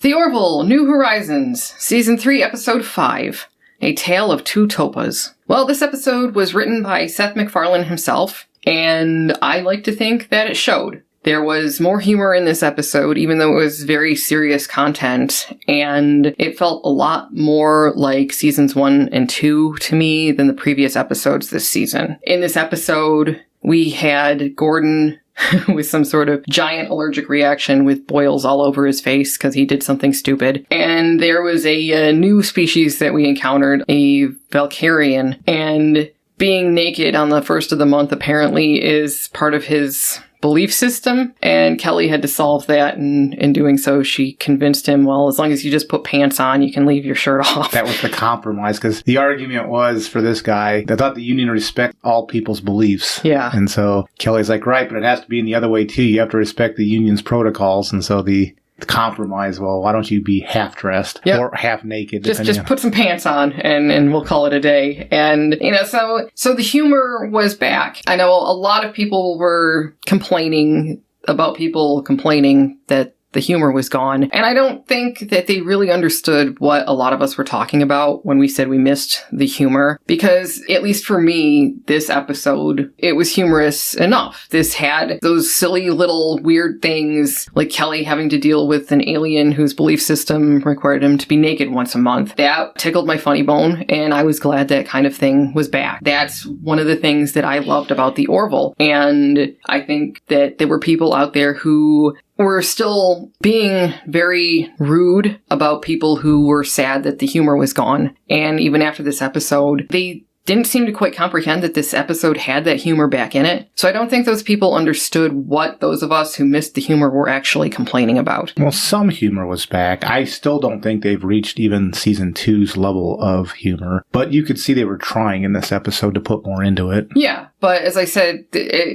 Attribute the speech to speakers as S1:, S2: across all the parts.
S1: The Orville, New Horizons, Season 3, Episode 5, A Tale of Two Topas. Well, this episode was written by Seth MacFarlane himself, and I like to think that it showed. There was more humor in this episode, even though it was very serious content, and it felt a lot more like Seasons 1 and 2 to me than the previous episodes this season. In this episode, we had Gordon with some sort of giant allergic reaction with boils all over his face because he did something stupid. And there was a new species that we encountered, a Valkyrian, and being naked on the first of the month apparently is part of his belief system, and Kelly had to solve that, and in doing so, she convinced him, well, as long as you just put pants on, you can leave your shirt off.
S2: That was the compromise, because the argument was, for this guy, they thought the union respect all people's beliefs.
S1: Yeah.
S2: And so Kelly's like, right, but it has to be in the other way, too. You have to respect the union's protocols, and so the compromise, well, why don't you be half-dressed or half-naked?
S1: Just put some pants on and we'll call it a day. And, so the humor was back. I know a lot of people were complaining about people complaining that the humor was gone. And I don't think that they really understood what a lot of us were talking about when we said we missed the humor. Because, at least for me, this episode, it was humorous enough. This had those silly little weird things, like Kelly having to deal with an alien whose belief system required him to be naked once a month. That tickled my funny bone, and I was glad that kind of thing was back. That's one of the things that I loved about the Orville. And I think that there were people out there who were still being very rude about people who were sad that the humor was gone. And even after this episode, they didn't seem to quite comprehend that this episode had that humor back in it. So I don't think those people understood what those of us who missed the humor were actually complaining about.
S2: Well, some humor was back. I still don't think they've reached even Season 2's level of humor. But you could see they were trying in this episode to put more into it.
S1: Yeah, but as I said,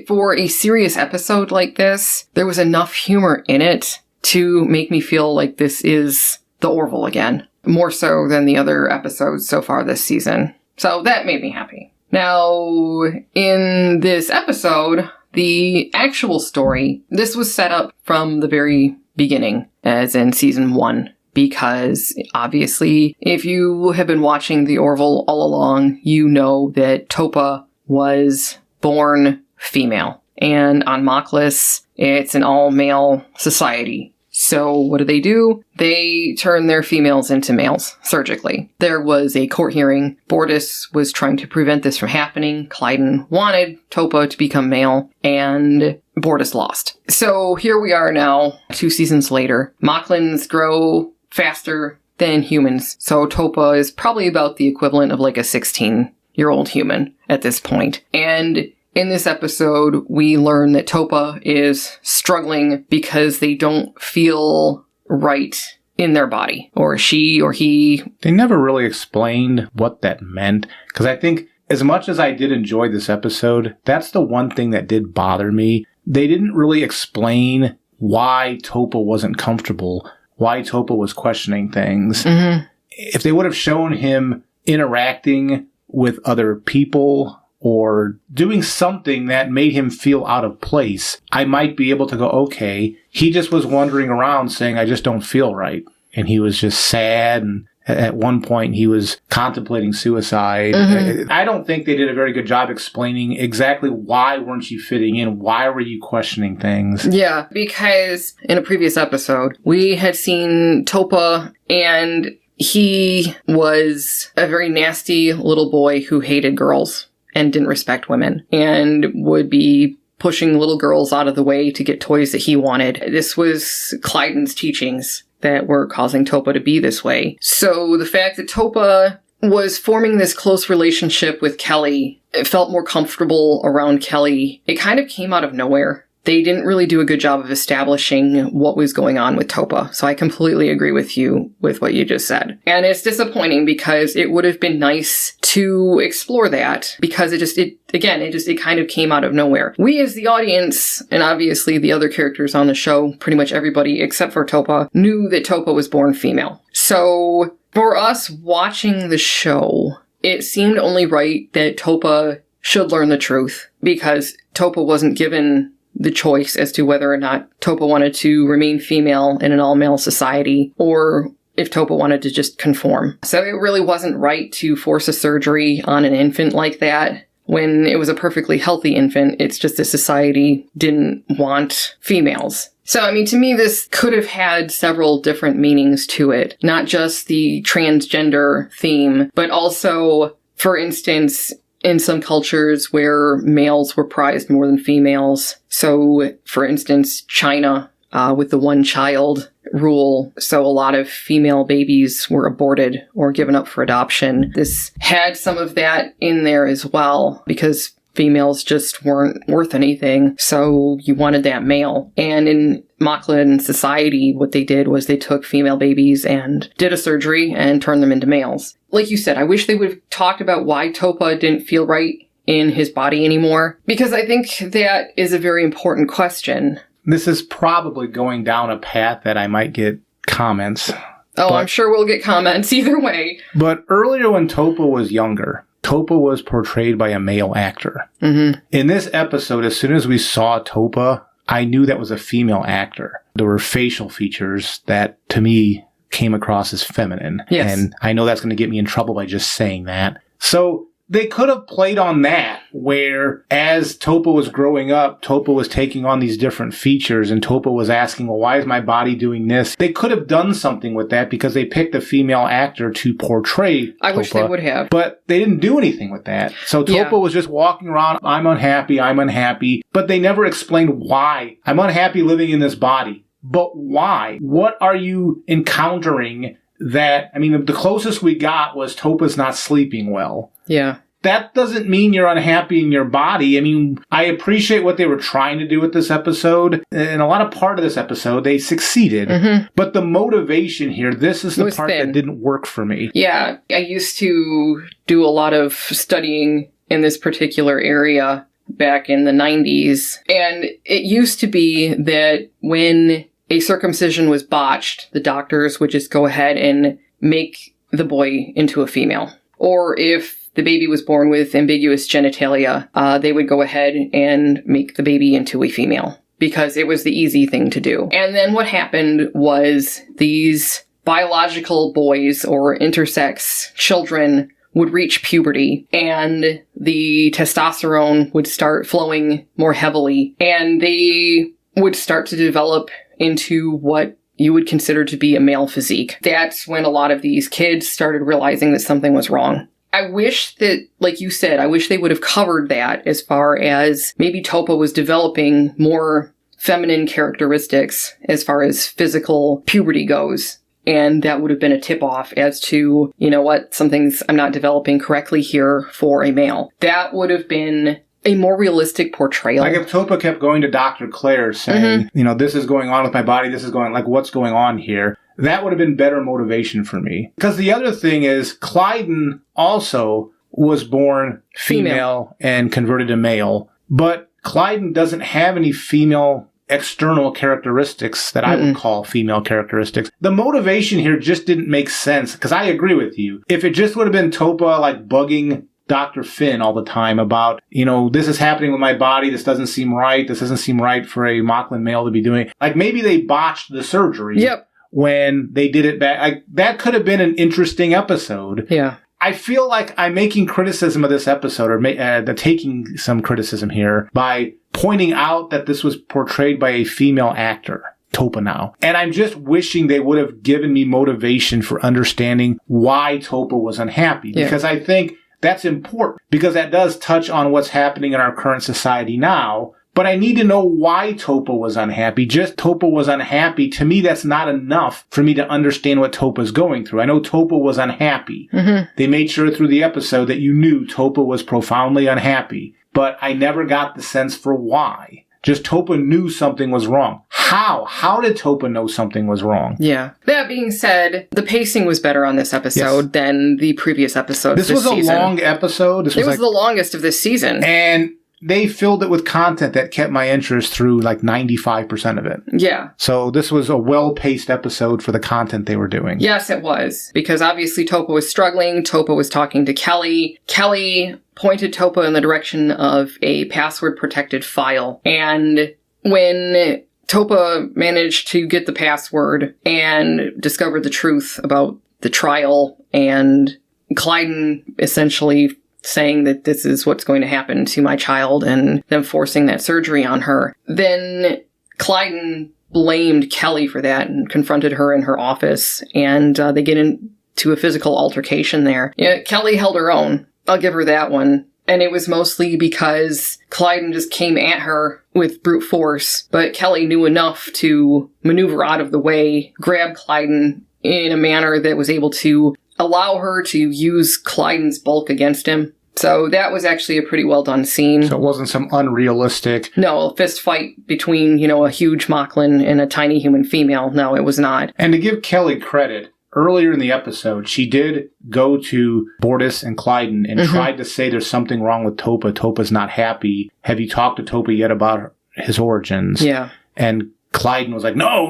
S1: for a serious episode like this, there was enough humor in it to make me feel like this is the Orville again. More so than the other episodes so far this season. So that made me happy. Now, in this episode, the actual story, this was set up from the very beginning, as in Season 1. Because, obviously, if you have been watching the Orville all along, you know that Topa was born female. And on Moklis, it's an all-male society. So what do? They turn their females into males, surgically. There was a court hearing. Bortus was trying to prevent this from happening. Clyden wanted Topa to become male, and Bortus lost. So here we are now, 2 seasons later. Moklins grow faster than humans, so Topa is probably about the equivalent of like a 16-year-old human at this point. And in this episode, we learn that Topa is struggling because they don't feel right in their body. Or she or he.
S2: They never really explained what that meant. Because I think, as much as I did enjoy this episode, that's the one thing that did bother me. They didn't really explain why Topa wasn't comfortable, why Topa was questioning things.
S1: Mm-hmm.
S2: If they would have shown him interacting with other people or doing something that made him feel out of place, I might be able to go, okay, he just was wandering around saying, I just don't feel right. And he was just sad, and at one point he was contemplating suicide. Mm-hmm. I don't think they did a very good job explaining exactly why weren't you fitting in? Why were you questioning things?
S1: Yeah, because in a previous episode, we had seen Topa, and he was a very nasty little boy who hated girls and didn't respect women, and would be pushing little girls out of the way to get toys that he wanted. This was Clyden's teachings that were causing Topa to be this way. So the fact that Topa was forming this close relationship with Kelly, it felt more comfortable around Kelly, it kind of came out of nowhere. They didn't really do a good job of establishing what was going on with Topa. So I completely agree with you with what you just said. And it's disappointing because it would have been nice to explore that, because it kind of came out of nowhere. We as the audience, and obviously the other characters on the show, pretty much everybody except for Topa, knew that Topa was born female. So for us watching the show, it seemed only right that Topa should learn the truth, because Topa wasn't given the choice as to whether or not Topa wanted to remain female in an all-male society, or if Topa wanted to just conform. So it really wasn't right to force a surgery on an infant like that when it was a perfectly healthy infant. It's just the society didn't want females. So, I mean, to me, this could have had several different meanings to it. Not just the transgender theme, but also, for instance, in some cultures where males were prized more than females. So, for instance, China, with the one-child rule, so a lot of female babies were aborted or given up for adoption. This had some of that in there as well, because females just weren't worth anything, so you wanted that male. And in Moclan society, what they did was they took female babies and did a surgery and turned them into males. Like you said, I wish they would have talked about why Topa didn't feel right in his body anymore, because I think that is a very important question.
S2: This is probably going down a path that I might get comments.
S1: Oh, I'm sure we'll get comments either way.
S2: But earlier when Topa was younger, Topa was portrayed by a male actor.
S1: Mm-hmm.
S2: In this episode, as soon as we saw Topa, I knew that was a female actor. There were facial features that, to me, came across as feminine.
S1: Yes.
S2: And I know that's going to get me in trouble by just saying that. So they could have played on that, where as Topa was growing up, Topa was taking on these different features, and Topa was asking, well, why is my body doing this? They could have done something with that because they picked a female actor to portray Topa.
S1: I wish they would have.
S2: But they didn't do anything with that. So Topa was just walking around, I'm unhappy, but they never explained why. I'm unhappy living in this body. But why? What are you encountering that, I mean, the closest we got was Topa's not sleeping well.
S1: Yeah.
S2: That doesn't mean you're unhappy in your body. I mean, I appreciate what they were trying to do with this episode. And a lot of part of this episode, they succeeded.
S1: Mm-hmm.
S2: But the motivation here, this is the part
S1: thin.
S2: that didn't work for me.
S1: Yeah. I used to do a lot of studying in this particular area back in the 90s. And it used to be that when a circumcision was botched, the doctors would just go ahead and make the boy into a female. Or if the baby was born with ambiguous genitalia, they would go ahead and make the baby into a female because it was the easy thing to do. And then what happened was these biological boys or intersex children would reach puberty and the testosterone would start flowing more heavily and they would start to develop into what you would consider to be a male physique. That's when a lot of these kids started realizing that something was wrong. I wish that, like you said, I wish they would have covered that as far as maybe Topa was developing more feminine characteristics as far as physical puberty goes. And that would have been a tip-off as to, you know what, some things I'm not developing correctly here for a male. That would have been a more realistic portrayal.
S2: Like if Topa kept going to Dr. Claire saying, you know, this is going on with my body, this is going, like, what's going on here? That would have been better motivation for me. Because the other thing is, Clyden also was born female and converted to male. But Clyden doesn't have any female external characteristics that I would call female characteristics. The motivation here just didn't make sense. Because I agree with you. If it just would have been Topa, like, bugging Dr. Finn all the time about, you know, this is happening with my body, this doesn't seem right, this doesn't seem right for a Moclan male to be doing. Like, maybe they botched the surgery.
S1: Yep.
S2: When they did it back. Like, that could have been an interesting episode.
S1: Yeah.
S2: I feel like I'm making criticism of this episode, or taking some criticism here, by pointing out that this was portrayed by a female actor, Topa now. And I'm just wishing they would have given me motivation for understanding why Topa was unhappy.
S1: Yeah.
S2: Because I think that's important. Because that does touch on what's happening in our current society now. But I need to know why Topa was unhappy. Just Topa was unhappy. To me, that's not enough for me to understand what Topa's going through. I know Topa was unhappy. Mm-hmm. They made sure through the episode that you knew Topa was profoundly unhappy. But I never got the sense for why. Just Topa knew something was wrong. How? How did Topa know something was wrong?
S1: Yeah. That being said, the pacing was better on this episode than the previous episode
S2: this was season. A long episode.
S1: It was the longest of this season.
S2: And they filled it with content that kept my interest through like 95% of it.
S1: Yeah.
S2: So this was a well-paced episode for the content they were doing.
S1: Yes, it was. Because obviously Topa was struggling. Topa was talking to Kelly. Kelly pointed Topa in the direction of a password-protected file. And when Topa managed to get the password and discover the truth about the trial, and Clyden essentially saying that this is what's going to happen to my child and them forcing that surgery on her, then Clyden blamed Kelly for that and confronted her in her office, and they get into a physical altercation there. Yeah, Kelly held her own. I'll give her that one. And it was mostly because Clyden just came at her with brute force, but Kelly knew enough to maneuver out of the way, grab Clyden in a manner that was able to allow her to use Clyden's bulk against him. So that was actually a pretty well done scene.
S2: So it wasn't some unrealistic...
S1: No, a fist fight between, a huge Moclan and a tiny human female. No, it was not.
S2: And to give Kelly credit, earlier in the episode, she did go to Bortus and Clyden and tried to say there's something wrong with Topa. Topa's not happy. Have you talked to Topa yet about his origins?
S1: Yeah.
S2: And Clyden was like, no.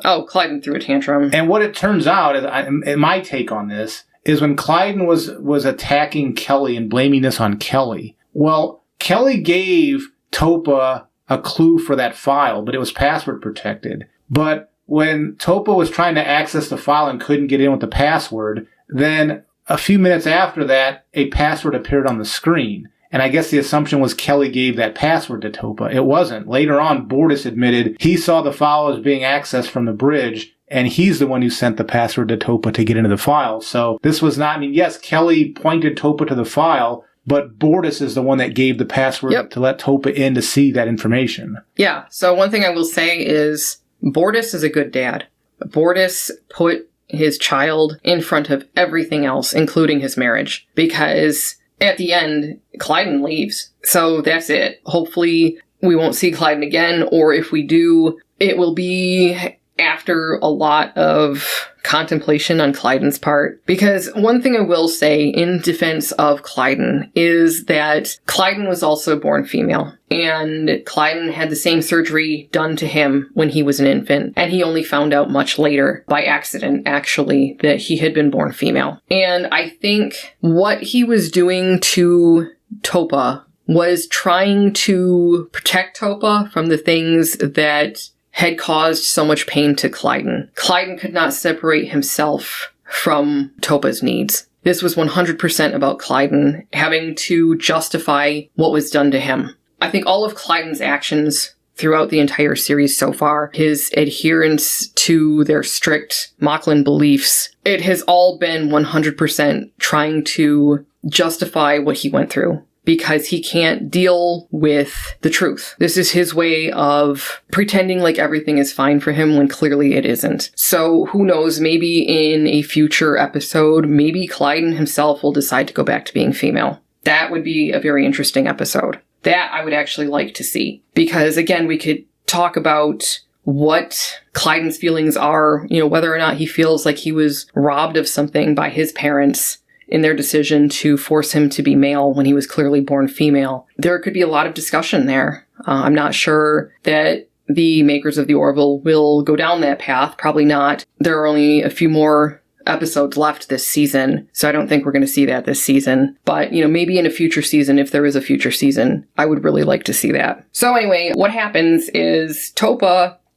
S1: Oh, Clyden threw a tantrum.
S2: And what it turns out, is my take on this, is when Clyden was attacking Kelly and blaming this on Kelly, well, Kelly gave Topa a clue for that file, but it was password protected. But when Topa was trying to access the file and couldn't get in with the password, then a few minutes after that, a password appeared on the screen. And I guess the assumption was Kelly gave that password to Topa. It wasn't. Later on, Bortus admitted he saw the file as being accessed from the bridge, and he's the one who sent the password to Topa to get into the file. So this was not, yes, Kelly pointed Topa to the file, but Bortus is the one that gave the password to let Topa in to see that information.
S1: Yeah, so one thing I will say is Bortus is a good dad. Bortus put his child in front of everything else, including his marriage, because at the end, Clyden leaves. So that's it. Hopefully we won't see Clyden again, or if we do, it will be after a lot of contemplation on Clyden's part. Because one thing I will say in defense of Clyden is that Clyden was also born female. And Clyden had the same surgery done to him when he was an infant. And he only found out much later, by accident actually, that he had been born female. And I think what he was doing to Topa was trying to protect Topa from the things that had caused so much pain to Clyden. Clyden could not separate himself from Topa's needs. This was 100% about Clyden having to justify what was done to him. I think all of Clyden's actions throughout the entire series so far, his adherence to their strict Moclan beliefs, it has all been 100% trying to justify what he went through, because he can't deal with the truth. This is his way of pretending like everything is fine for him when clearly it isn't. So who knows, maybe in a future episode, maybe Clyden himself will decide to go back to being female. That would be a very interesting episode. That I would actually like to see. Because again, we could talk about what Clyden's feelings are, whether or not he feels like he was robbed of something by his parents in their decision to force him to be male when he was clearly born female. There could be a lot of discussion there. I'm not sure that the makers of the Orville will go down that path. Probably not. There are only a few more episodes left this season, so I don't think we're going to see that this season. But, maybe in a future season, if there is a future season, I would really like to see that. So anyway, what happens is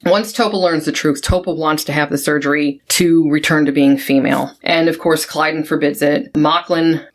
S1: once Topa learns the truth, Topa wants to have the surgery to return to being female. And of course, Clyden forbids it. Moclan,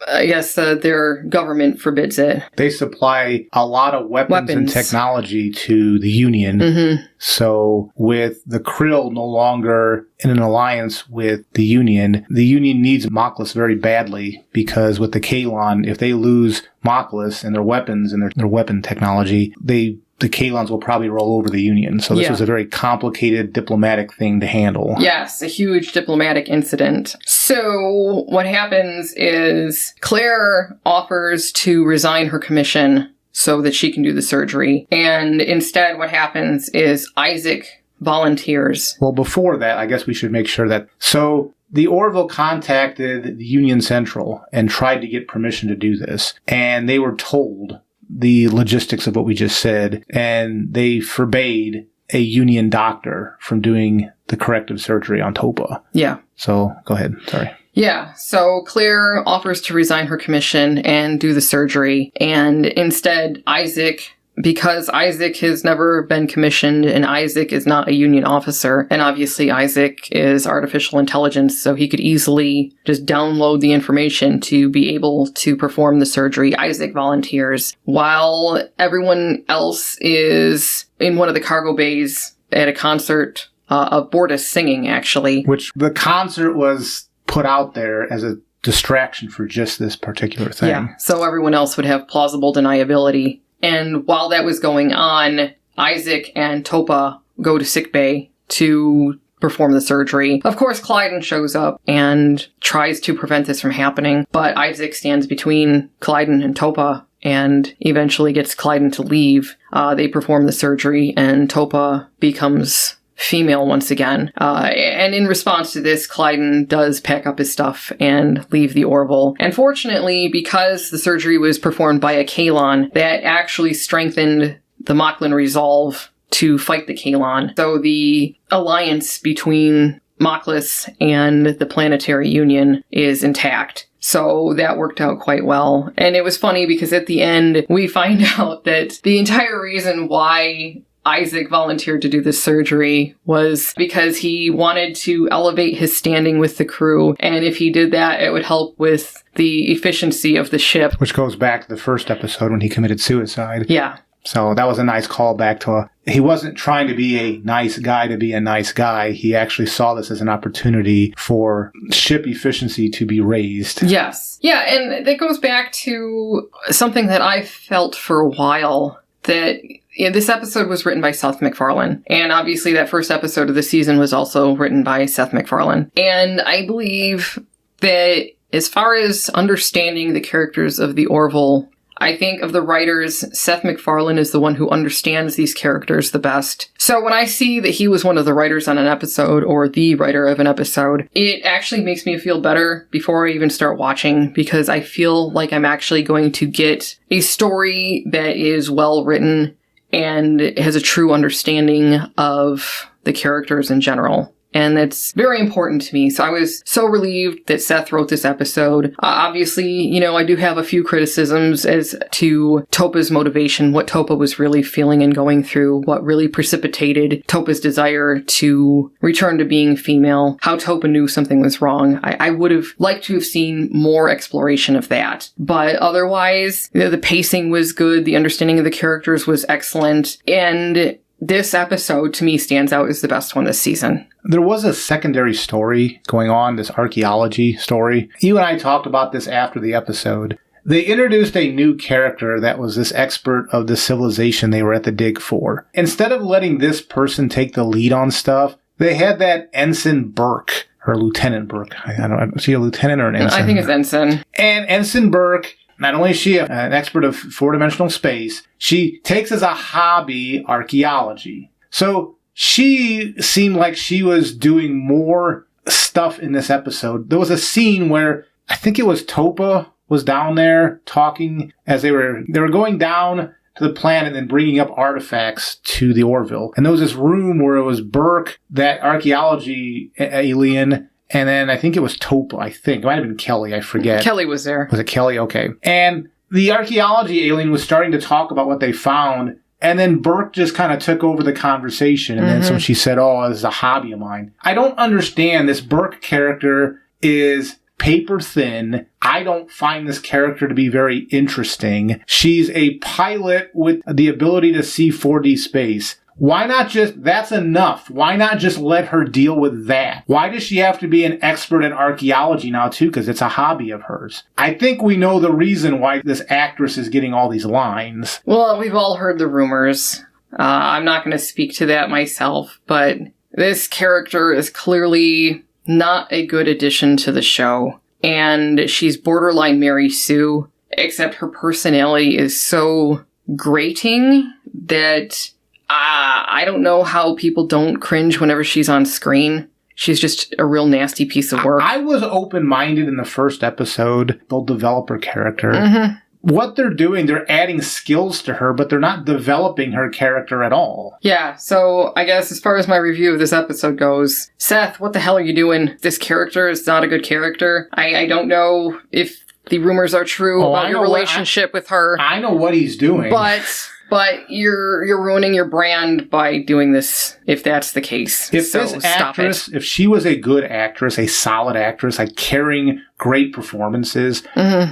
S1: their government forbids it.
S2: They supply a lot of weapons and technology to the Union.
S1: Mm-hmm.
S2: So with the Krill no longer in an alliance with the Union needs Moclus very badly, because with the Kaylon, if they lose Moclus and their weapons and their weapon technology, the Kaylons will probably roll over the Union. So this was a very complicated diplomatic thing to handle.
S1: Yes, a huge diplomatic incident. So what happens is Claire offers to resign her commission so that she can do the surgery. And instead what happens is Isaac volunteers.
S2: Well, before that, I guess we should make sure that... So the Orville contacted the Union Central and tried to get permission to do this. And they were told the logistics of what we just said, and they forbade a Union doctor from doing the corrective surgery on Topa.
S1: Yeah.
S2: So, go ahead. Sorry.
S1: Yeah, so Claire offers to resign her commission and do the surgery, and instead Isaac because Isaac has never been commissioned and Isaac is not a Union officer, and obviously Isaac is artificial intelligence, so he could easily just download the information to be able to perform the surgery. Isaac volunteers while everyone else is in one of the cargo bays at a concert of Bortus singing, actually.
S2: Which the concert was put out there as a distraction for just this particular thing.
S1: Yeah, so everyone else would have plausible deniability. And while that was going on, Isaac and Topa go to sickbay to perform the surgery. Of course, Clyden shows up and tries to prevent this from happening, but Isaac stands between Clyden and Topa and eventually gets Clyden to leave. They perform the surgery, and Topa becomes female once again. And in response to this, Clyden does pack up his stuff and leave the Orville. And fortunately, because the surgery was performed by a Kaelon, that actually strengthened the Moclan resolve to fight the Kaelon. So the alliance between Moclus and the Planetary Union is intact. So that worked out quite well. And it was funny because at the end, we find out that the entire reason why Isaac volunteered to do this surgery was because he wanted to elevate his standing with the crew, and if he did that, it would help with the efficiency of the ship.
S2: Which goes back to the first episode when he committed suicide.
S1: Yeah.
S2: So that was a nice callback to he wasn't trying to be a nice guy to be a nice guy. He actually saw this as an opportunity for ship efficiency to be raised.
S1: Yes. Yeah, and that goes back to something that I felt for a while, that this episode was written by Seth MacFarlane, and obviously that first episode of the season was also written by Seth MacFarlane. And I believe that as far as understanding the characters of the Orville, I think of the writers, Seth MacFarlane is the one who understands these characters the best. So when I see that he was one of the writers on an episode, or the writer of an episode, it actually makes me feel better before I even start watching, because I feel like I'm actually going to get a story that is well written and has a true understanding of the characters in general. And that's very important to me. So I was so relieved that Seth wrote this episode. Obviously, I do have a few criticisms as to Topa's motivation, what Topa was really feeling and going through, what really precipitated Topa's desire to return to being female, how Topa knew something was wrong. I would have liked to have seen more exploration of that. But otherwise, the pacing was good, the understanding of the characters was excellent, and this episode, to me, stands out as the best one this season.
S2: There was a secondary story going on, this archaeology story. You and I talked about this after the episode. They introduced a new character that was this expert of the civilization they were at the dig for. Instead of letting this person take the lead on stuff, they had that Ensign Burke, or Lieutenant Burke. I don't know, is he a lieutenant or an ensign?
S1: I think it's Ensign.
S2: And Ensign Burke, not only is she an expert of four-dimensional space, she takes as a hobby archaeology. So she seemed like she was doing more stuff in this episode. There was a scene where I think it was Topa was down there talking as they were going down to the planet and bringing up artifacts to the Orville. And there was this room where it was Burke, that archaeology alien, and then I think it was Topa, I think. It might have been Kelly, I forget.
S1: Kelly was there.
S2: Was it Kelly? Okay. And the archaeology alien was starting to talk about what they found, and then Burke just kind of took over the conversation. And then so she said, oh, this is a hobby of mine. I don't understand. This Burke character is paper thin. I don't find this character to be very interesting. She's a pilot with the ability to see 4D space. Why not just, that's enough. Why not just let her deal with that? Why does she have to be an expert in archaeology now too? Because it's a hobby of hers. I think we know the reason why this actress is getting all these lines.
S1: Well, we've all heard the rumors. I'm not going to speak to that myself, but this character is clearly not a good addition to the show. And she's borderline Mary Sue, except her personality is so grating that I don't know how people don't cringe whenever she's on screen. She's just a real nasty piece of work.
S2: I was open-minded in the first episode. They'll develop her character. What they're doing, they're adding skills to her, but they're not developing her character at all.
S1: Yeah, so I guess as far as my review of this episode goes, Seth, what the hell are you doing? This character is not a good character. I don't know if the rumors are true about your relationship with her.
S2: I know what he's doing.
S1: But But you're ruining your brand by doing this, if that's the case.
S2: If this actress, if she was a good actress, a solid actress, like carrying great performances,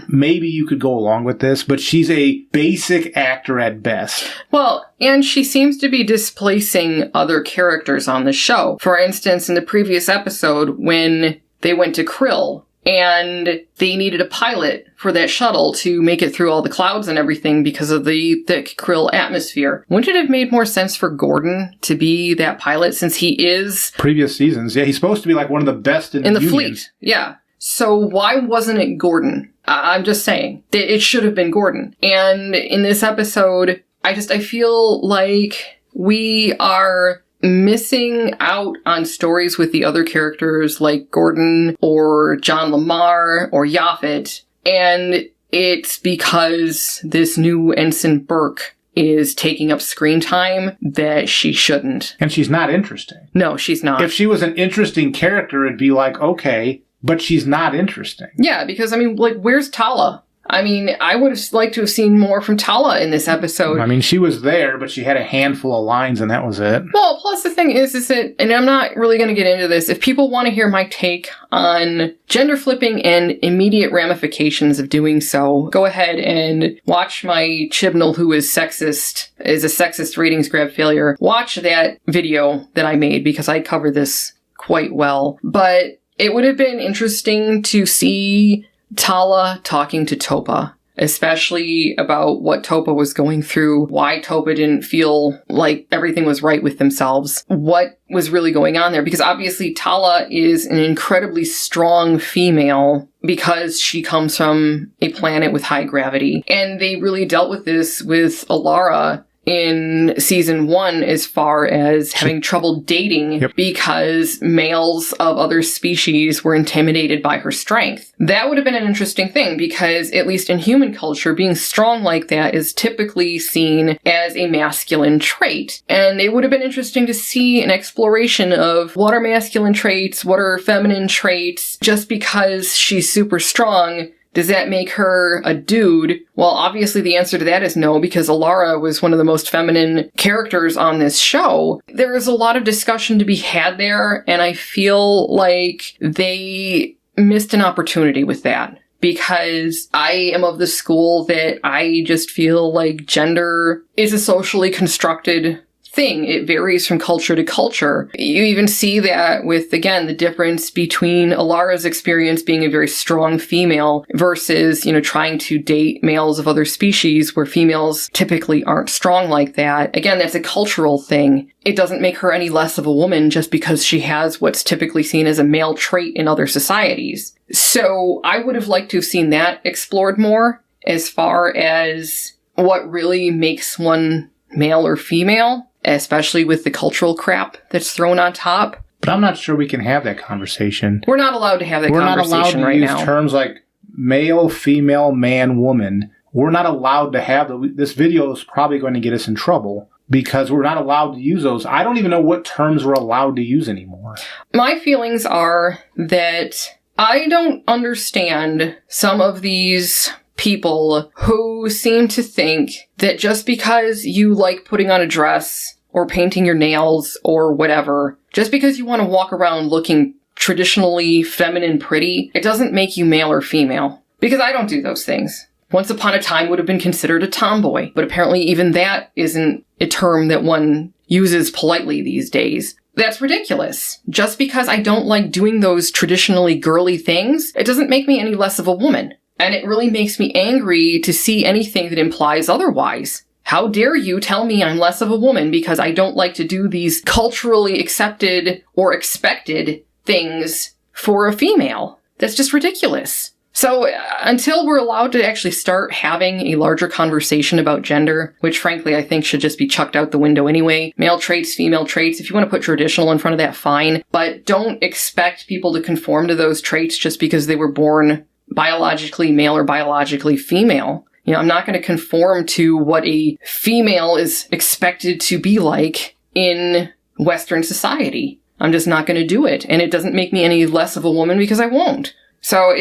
S2: maybe you could go along with this, but she's a basic actor at best.
S1: Well, and she seems to be displacing other characters on the show. For instance, in the previous episode, when they went to Krill, and they needed a pilot for that shuttle to make it through all the clouds and everything because of the thick Krill atmosphere. Wouldn't it have made more sense for Gordon to be that pilot since he is...
S2: Previous seasons, yeah, he's supposed to be like one of the best in the
S1: fleet. Yeah. So why wasn't it Gordon? I'm just saying. It should have been Gordon. And in this episode, I feel like we are missing out on stories with the other characters like Gordon or John Lamar or Yaphet, and it's because this new Ensign Burke is taking up screen time that she shouldn't.
S2: And she's not interesting.
S1: No, she's not.
S2: If she was an interesting character, it'd be like, okay, but she's not interesting.
S1: Yeah, because, where's Tala? I would have liked to have seen more from Tala in this episode.
S2: She was there, but she had a handful of lines, and that was it.
S1: Well, plus the thing is that, and I'm not really going to get into this, if people want to hear my take on gender flipping and immediate ramifications of doing so, go ahead and watch my Chibnall, who is a sexist ratings grab failure. Watch that video that I made, because I cover this quite well. But it would have been interesting to see Tala talking to Topa, especially about what Topa was going through, why Topa didn't feel like everything was right with themselves, what was really going on there. Because obviously Tala is an incredibly strong female because she comes from a planet with high gravity. And they really dealt with this with Alara in season 1 as far as having trouble dating because males of other species were intimidated by her strength. That would have been an interesting thing because, at least in human culture, being strong like that is typically seen as a masculine trait. And it would have been interesting to see an exploration of what are masculine traits, what are feminine traits. Just because she's super strong, does that make her a dude? Well, obviously the answer to that is no, because Alara was one of the most feminine characters on this show. There is a lot of discussion to be had there, and I feel like they missed an opportunity with that. Because I am of the school that I just feel like gender is a socially constructed thing. It varies from culture to culture. You even see that with, again, the difference between Alara's experience being a very strong female versus, trying to date males of other species where females typically aren't strong like that. Again, that's a cultural thing. It doesn't make her any less of a woman just because she has what's typically seen as a male trait in other societies. So I would have liked to have seen that explored more as far as what really makes one male or female, especially with the cultural crap that's thrown on top.
S2: But I'm not sure we can have that conversation.
S1: We're not allowed to have that conversation right now.
S2: We're not allowed to use terms like male, female, man, woman. We're not allowed to have this video is probably going to get us in trouble because we're not allowed to use those. I don't even know what terms we're allowed to use anymore.
S1: My feelings are that I don't understand some of these people who seem to think that just because you like putting on a dress or painting your nails or whatever, just because you want to walk around looking traditionally feminine pretty, it doesn't make you male or female. Because I don't do those things. Once upon a time would have been considered a tomboy, but apparently even that isn't a term that one uses politely these days. That's ridiculous. Just because I don't like doing those traditionally girly things, it doesn't make me any less of a woman. And it really makes me angry to see anything that implies otherwise. How dare you tell me I'm less of a woman because I don't like to do these culturally accepted or expected things for a female? That's just ridiculous. So until we're allowed to actually start having a larger conversation about gender, which frankly I think should just be chucked out the window anyway, male traits, female traits, if you want to put traditional in front of that, fine. But don't expect people to conform to those traits just because they were born biologically male or biologically female. I'm not going to conform to what a female is expected to be like in Western society. I'm just not going to do it. And it doesn't make me any less of a woman because I won't. So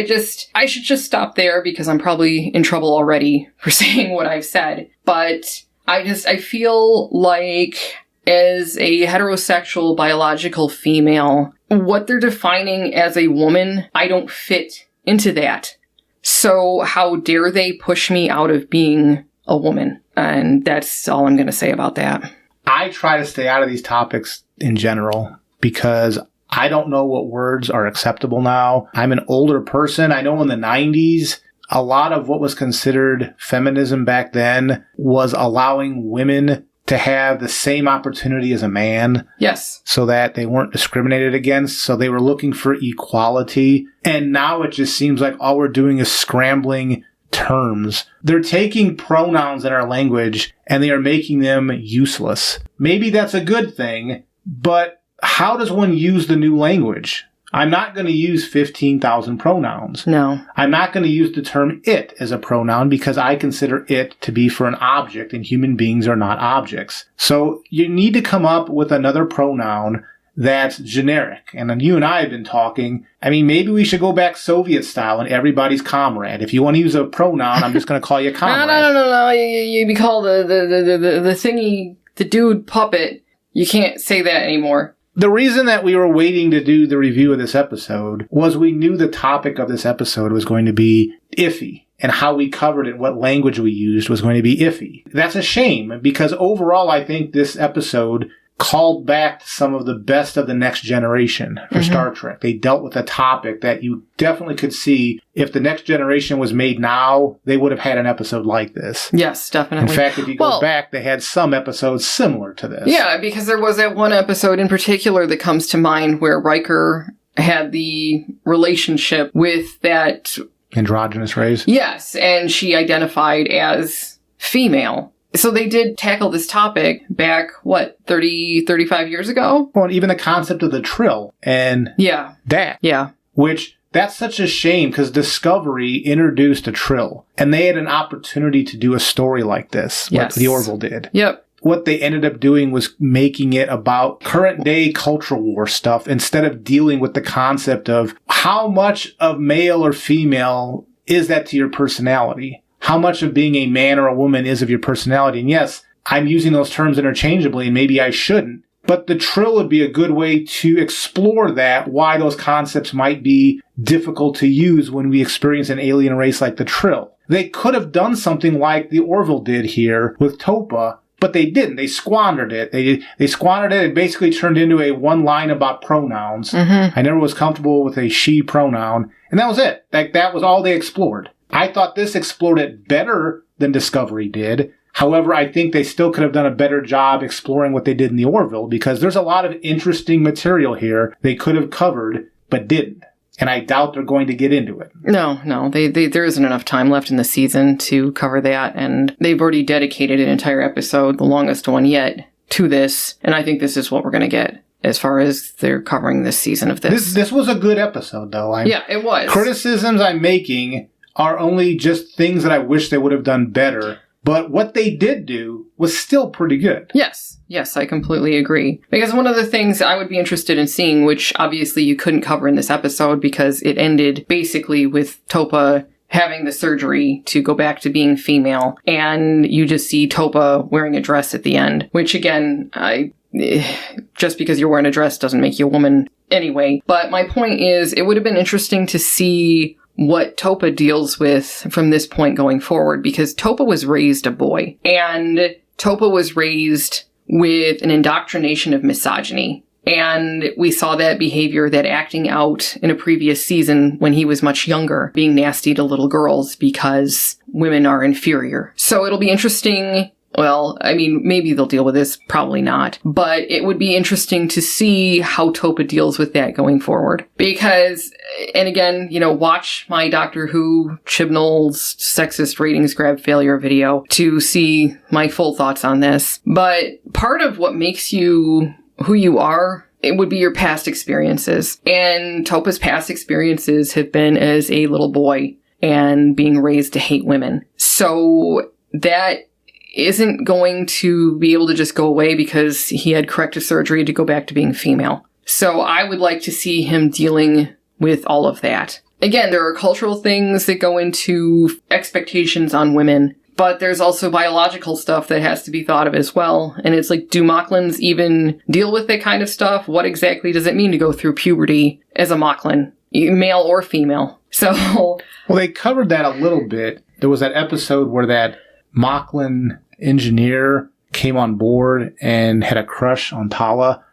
S1: I should just stop there because I'm probably in trouble already for saying what I've said. But I feel like as a heterosexual biological female, what they're defining as a woman, I don't fit into that. So how dare they push me out of being a woman? And that's all I'm going to say about that.
S2: I try to stay out of these topics in general because I don't know what words are acceptable now. I'm an older person. I know in the 90s, a lot of what was considered feminism back then was allowing women to have the same opportunity as a man.
S1: Yes.
S2: So that they weren't discriminated against. So they were looking for equality. And now it just seems like all we're doing is scrambling terms. They're taking pronouns in our language and they are making them useless. Maybe that's a good thing, but how does one use the new language? I'm not going to use 15,000 pronouns.
S1: No.
S2: I'm not going to use the term it as a pronoun because I consider it to be for an object and human beings are not objects. So you need to come up with another pronoun that's generic. And then you and I have been talking. I mean, maybe we should go back Soviet style and everybody's comrade. If you want to use a pronoun, I'm just going to call you comrade.
S1: No. You be called the thingy, the dude puppet. You can't say that anymore.
S2: The reason that we were waiting to do the review of this episode was we knew the topic of this episode was going to be iffy, and how we covered it, what language we used was going to be iffy. That's a shame, because overall I think this episode called back to some of the best of the next generation for Star Trek. They dealt with a topic that you definitely could see if the next generation was made now, they would have had an episode like this.
S1: Yes, definitely.
S2: In fact, if you go back, they had some episodes similar to this.
S1: Yeah, because there was that one episode in particular that comes to mind where Riker had the relationship with that
S2: androgynous race.
S1: Yes, and she identified as female. So they did tackle this topic back, 35 years ago?
S2: Well, and even the concept of the trill and that.
S1: Yeah.
S2: Which, that's such a shame because Discovery introduced a trill. And they had an opportunity to do a story like this, like the Orville did.
S1: Yep.
S2: What they ended up doing was making it about current day cultural war stuff instead of dealing with the concept of how much of male or female is that to your personality. How much of being a man or a woman is of your personality. And yes, I'm using those terms interchangeably, and maybe I shouldn't. But the trill would be a good way to explore that, why those concepts might be difficult to use when we experience an alien race like the trill. They could have done something like the Orville did here with Topa, but they didn't. They squandered it. They squandered it and basically turned into a one line about pronouns. I never was comfortable with a she pronoun, and that was it. That was all they explored. I thought this explored it better than Discovery did. However, I think they still could have done a better job exploring what they did in the Orville, because there's a lot of interesting material here they could have covered, but didn't. And I doubt they're going to get into it.
S1: No. There isn't enough time left in the season to cover that, and they've already dedicated an entire episode, the longest one yet, to this, and I think this is what we're going to get as far as they're covering this season of this.
S2: This was a good episode, though.
S1: Yeah, it was.
S2: Criticisms I'm making are only just things that I wish they would have done better. But what they did do was still pretty good.
S1: Yes, I completely agree. Because one of the things I would be interested in seeing, which obviously you couldn't cover in this episode because it ended basically with Topa having the surgery to go back to being female, and you just see Topa wearing a dress at the end, which again, just because you're wearing a dress doesn't make you a woman anyway. But my point is, it would have been interesting to see what Topa deals with from this point going forward, because Topa was raised a boy, and Topa was raised with an indoctrination of misogyny. And we saw that behavior, that acting out in a previous season when he was much younger, being nasty to little girls because women are inferior. So it'll be interesting. Well, I mean, maybe they'll deal with this, probably not. But it would be interesting to see how Topa deals with that going forward. Because, and again, watch my Doctor Who Chibnall's sexist ratings grab failure video to see my full thoughts on this. But part of what makes you who you are, it would be your past experiences. And Topa's past experiences have been as a little boy and being raised to hate women. So that isn't going to be able to just go away because he had corrective surgery to go back to being female. So I would like to see him dealing with all of that. Again, there are cultural things that go into expectations on women, But there's also biological stuff that has to be thought of as well. And it's like, do Moclans even deal with that kind of stuff? What exactly does it mean to go through puberty as a Moclan, male or female? So,
S2: well, they covered that a little bit. There was that episode where that Moclan engineer came on board and had a crush on Tala.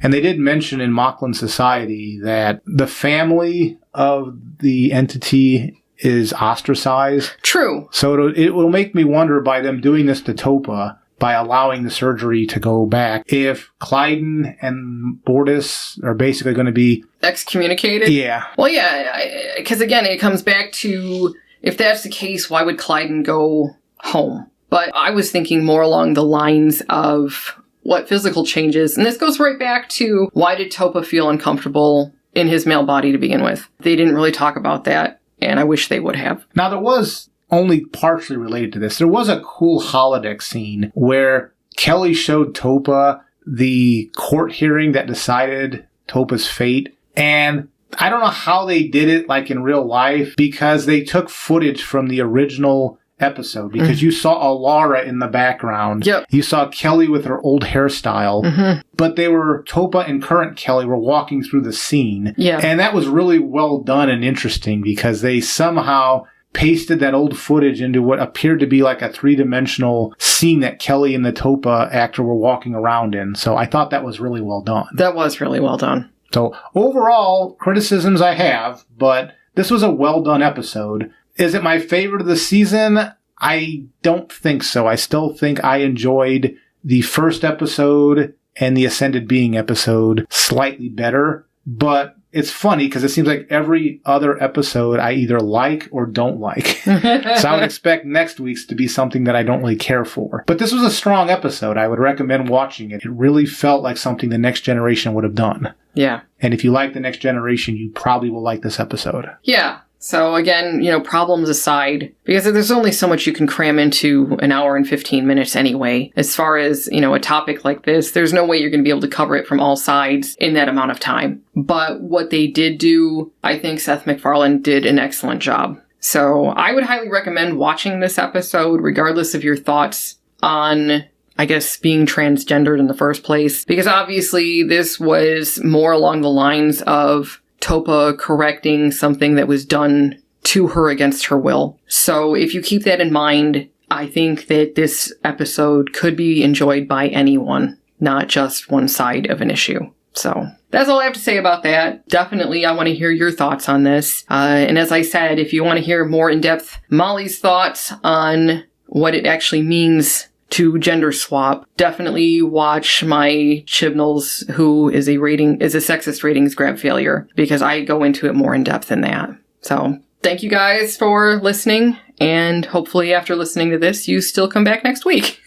S2: And they did mention in Moclan society that the family of the entity is ostracized.
S1: True.
S2: So it will make me wonder, by them doing this to Topa, by allowing the surgery to go back, if Clyden and Bortus are basically going to be
S1: excommunicated?
S2: Yeah.
S1: Well, yeah, because again, it comes back to, if that's the case, why would Clyden go home? But I was thinking more along the lines of what physical changes, and this goes right back to, why did Topa feel uncomfortable in his male body to begin with? They didn't really talk about that, and I wish they would have.
S2: Now, there was, only partially related to this, there was a cool holodeck scene where Kelly showed Topa the court hearing that decided Topa's fate, and I don't know how they did it like in real life, because they took footage from the original episode, because you saw Alara in the background.
S1: Yep.
S2: You saw Kelly with her old hairstyle. But they were, Topa and current Kelly were walking through the scene.
S1: Yeah.
S2: And that was really well done and interesting, because they somehow pasted that old footage into what appeared to be like a three-dimensional scene that Kelly and the Topa actor were walking around in. So I thought that was really well done.
S1: That was really well done.
S2: So overall, criticisms I have, but this was a well-done episode. Is it my favorite of the season? I don't think so. I still think I enjoyed the first episode and the Ascended Being episode slightly better. But it's funny because it seems like every other episode I either like or don't like. So I would expect next week's to be something that I don't really care for. But this was a strong episode. I would recommend watching it. It really felt like something the Next Generation would have done.
S1: Yeah.
S2: And if you like the Next Generation, you probably will like this episode.
S1: Yeah. So again, problems aside, because there's only so much you can cram into an hour and 15 minutes anyway. As far as, a topic like this, there's no way you're going to be able to cover it from all sides in that amount of time. But what they did do, I think Seth MacFarlane did an excellent job. So I would highly recommend watching this episode, regardless of your thoughts on, I guess, being transgendered in the first place. Because obviously this was more along the lines of Topa correcting something that was done to her against her will. So if you keep that in mind, I think that this episode could be enjoyed by anyone, not just one side of an issue. So that's all I have to say about that. Definitely, I want to hear your thoughts on this. And as I said, if you want to hear more in-depth Mollie's thoughts on what it actually means to gender swap, definitely watch my Chibnall's, who is a sexist ratings grab failure, because I go into it more in depth than that. So thank you guys for listening, and hopefully after listening to this, you still come back next week.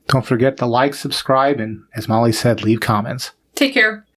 S2: Don't forget to like, subscribe, and as Mollie said, leave comments.
S1: Take care.